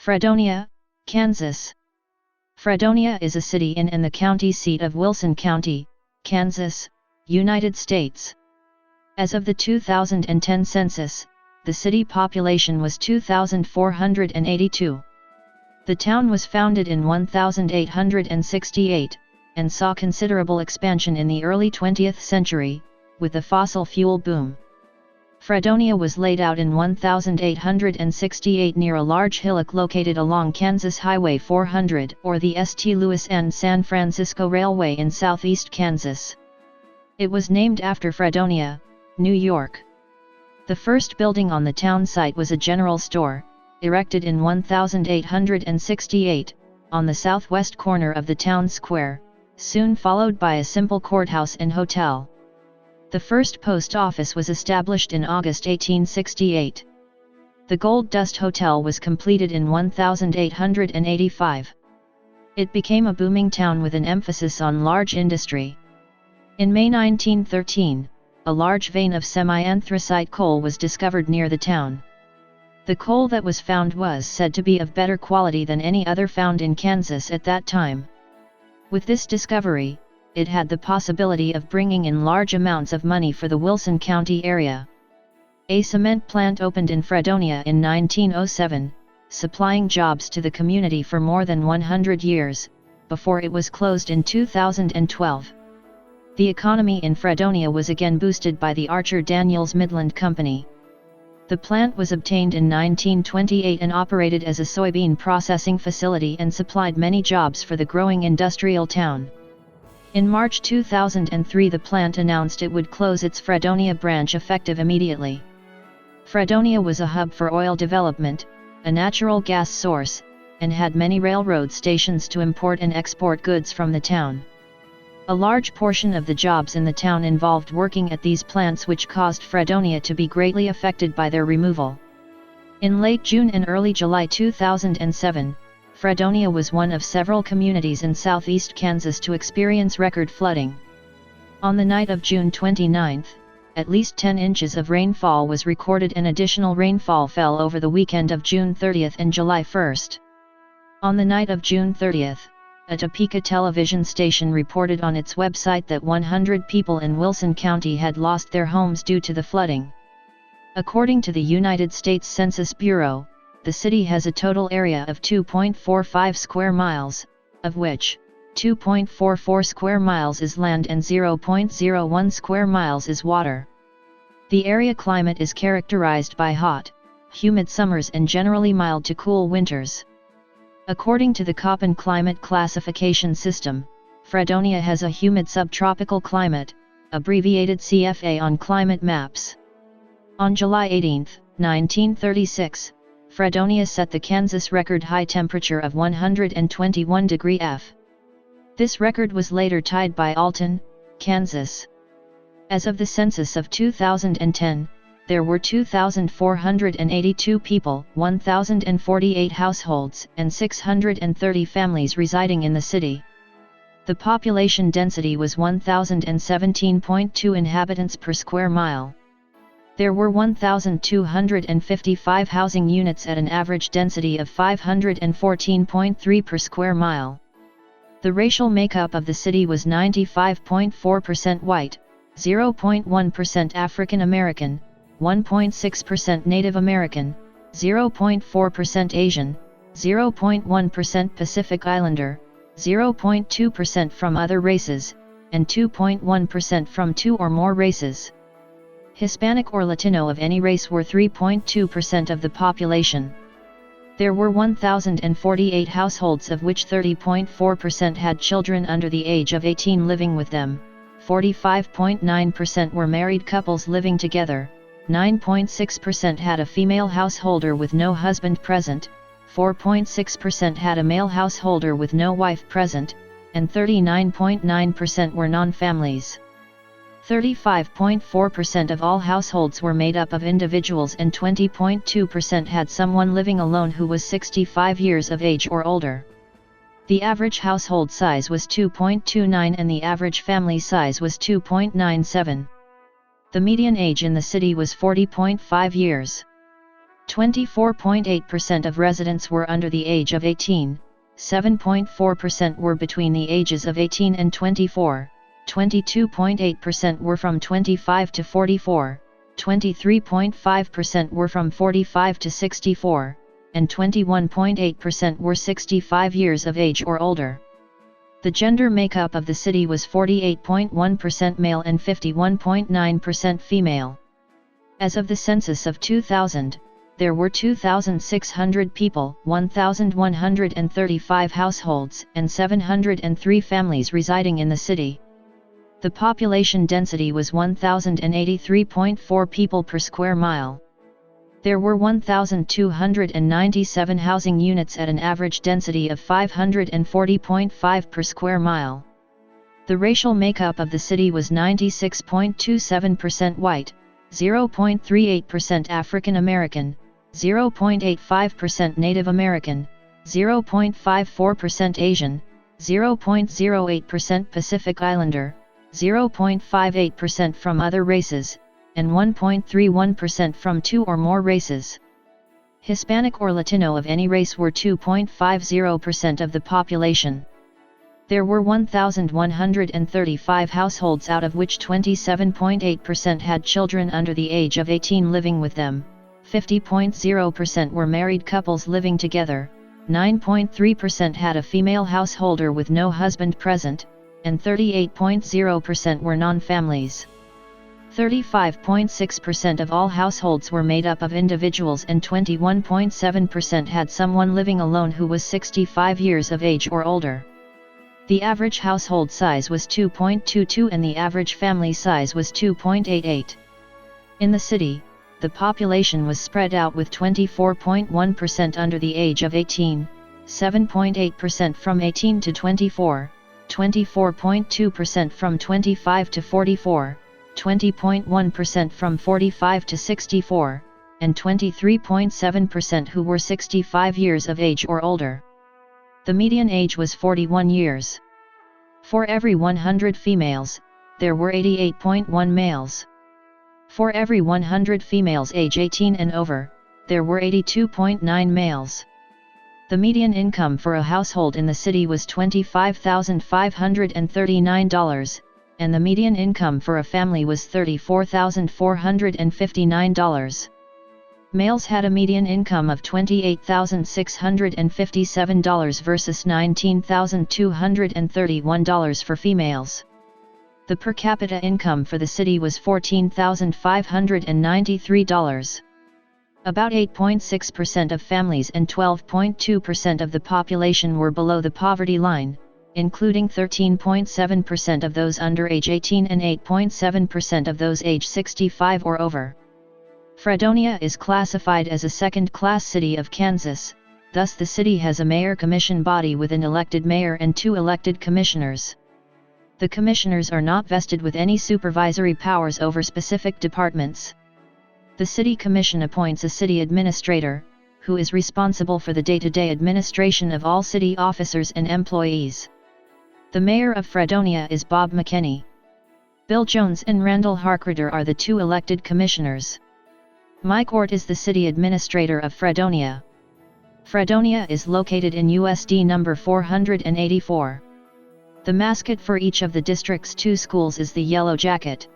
Fredonia, Kansas. Fredonia is a city in and the county seat of Wilson County, Kansas, United States. As of the 2010 census, the city population was 2,482. The town was founded in 1868, and saw considerable expansion in the early 20th century, with the fossil fuel boom. Fredonia was laid out in 1868 near a large hillock located along Kansas Highway 400 or the St. Louis and San Francisco Railway in southeast Kansas. It was named after Fredonia, New York. The first building on the town site was a general store, erected in 1868, on the southwest corner of the town square, soon followed by a simple courthouse and hotel. The first post office was established in August 1868. The Gold Dust Hotel was completed in 1885. It became a booming town with an emphasis on large industry. In May 1913, a large vein of semi-anthracite coal was discovered near the town. The coal that was found was said to be of better quality than any other found in Kansas at that time. With this discovery, it had the possibility of bringing in large amounts of money for the Wilson County area. A cement plant opened in Fredonia in 1907, supplying jobs to the community for more than 100 years, before it was closed in 2012. The economy in Fredonia was again boosted by the Archer Daniels Midland Company. The plant was obtained in 1928 and operated as a soybean processing facility and supplied many jobs for the growing industrial town. In March 2003 the plant announced it would close its Fredonia branch effective immediately. Fredonia was a hub for oil development, a natural gas source, and had many railroad stations to import and export goods from the town. A large portion of the jobs in the town involved working at these plants, which caused Fredonia to be greatly affected by their removal. In late June and early July 2007, Fredonia was one of several communities in southeast Kansas to experience record flooding. On the night of June 29, at least 10 inches of rainfall was recorded, and additional rainfall fell over the weekend of June 30 and July 1. On the night of June 30, a Topeka television station reported on its website that 100 people in Wilson County had lost their homes due to the flooding. According to the United States Census Bureau, the city has a total area of 2.45 square miles, of which 2.44 square miles is land and 0.01 square miles is water. The area climate is characterized by hot, humid summers and generally mild to cool winters. According to the Köppen climate classification system, Fredonia has a humid subtropical climate, abbreviated CFA on climate maps. On July 18, 1936, Fredonia set the Kansas record high temperature of 121 degrees F. This record was later tied by Alton, Kansas. As of the census of 2010, there were 2,482 people, 1,048 households, and 630 families residing in the city. The population density was 1,017.2 inhabitants per square mile. There were 1,255 housing units at an average density of 514.3 per square mile. The racial makeup of the city was 95.4% white, 0.1% African American, 1.6% Native American, 0.4% Asian, 0.1% Pacific Islander, 0.2% from other races, and 2.1% from two or more races. Hispanic or Latino of any race were 3.2% of the population. There were 1,048 households, of which 30.4% had children under the age of 18 living with them, 45.9% were married couples living together, 9.6% had a female householder with no husband present, 4.6% had a male householder with no wife present, and 39.9% were non-families. 35.4% of all households were made up of individuals, and 20.2% had someone living alone who was 65 years of age or older. The average household size was 2.29 and the average family size was 2.97. The median age in the city was 40.5 years. 24.8% of residents were under the age of 18, 7.4% were between the ages of 18 and 24, 22.8% were from 25 to 44, 23.5% were from 45 to 64, and 21.8% were 65 years of age or older. The gender makeup of the city was 48.1% male and 51.9% female. As of the census of 2000, there were 2,600 people, 1,135 households, and 703 families residing in the city. The population density was 1,083.4 people per square mile. There were 1,297 housing units at an average density of 540.5 per square mile. The racial makeup of the city was 96.27% white, 0.38% African American, 0.85% Native American, 0.54% Asian, 0.08% Pacific Islander, 0.58% from other races, and 1.31% from two or more races. Hispanic or Latino of any race were 2.50% of the population. There were 1,135 households, out of which 27.8% had children under the age of 18 living with them, 50.0% were married couples living together, 9.3% had a female householder with no husband present, and 38.0% were non-families. 35.6% of all households were made up of individuals, and 21.7% had someone living alone who was 65 years of age or older. The average household size was 2.22 and the average family size was 2.88. In the city, the population was spread out with 24.1% under the age of 18, 7.8% from 18 to 24, 24.2% from 25 to 44, 20.1% from 45 to 64, and 23.7% who were 65 years of age or older. The median age was 41 years. For every 100 females, there were 88.1 males. For every 100 females age 18 and over, there were 82.9 males. The median income for a household in the city was $25,539, and the median income for a family was $34,459. Males had a median income of $28,657 versus $19,231 for females. The per capita income for the city was $14,593. About 8.6% of families and 12.2% of the population were below the poverty line, including 13.7% of those under age 18 and 8.7% of those age 65 or over. Fredonia is classified as a second-class city of Kansas, thus the city has a mayor-commission body with an elected mayor and 2 elected commissioners. The commissioners are not vested with any supervisory powers over specific departments. The City Commission appoints a city administrator, who is responsible for the day-to-day administration of all city officers and employees. The mayor of Fredonia is Bob McKinney. Bill Jones and Randall Harkrider are the 2 elected commissioners. Mike Ort is the city administrator of Fredonia. Fredonia is located in USD number 484. The mascot for each of the district's 2 schools is the Yellow Jacket.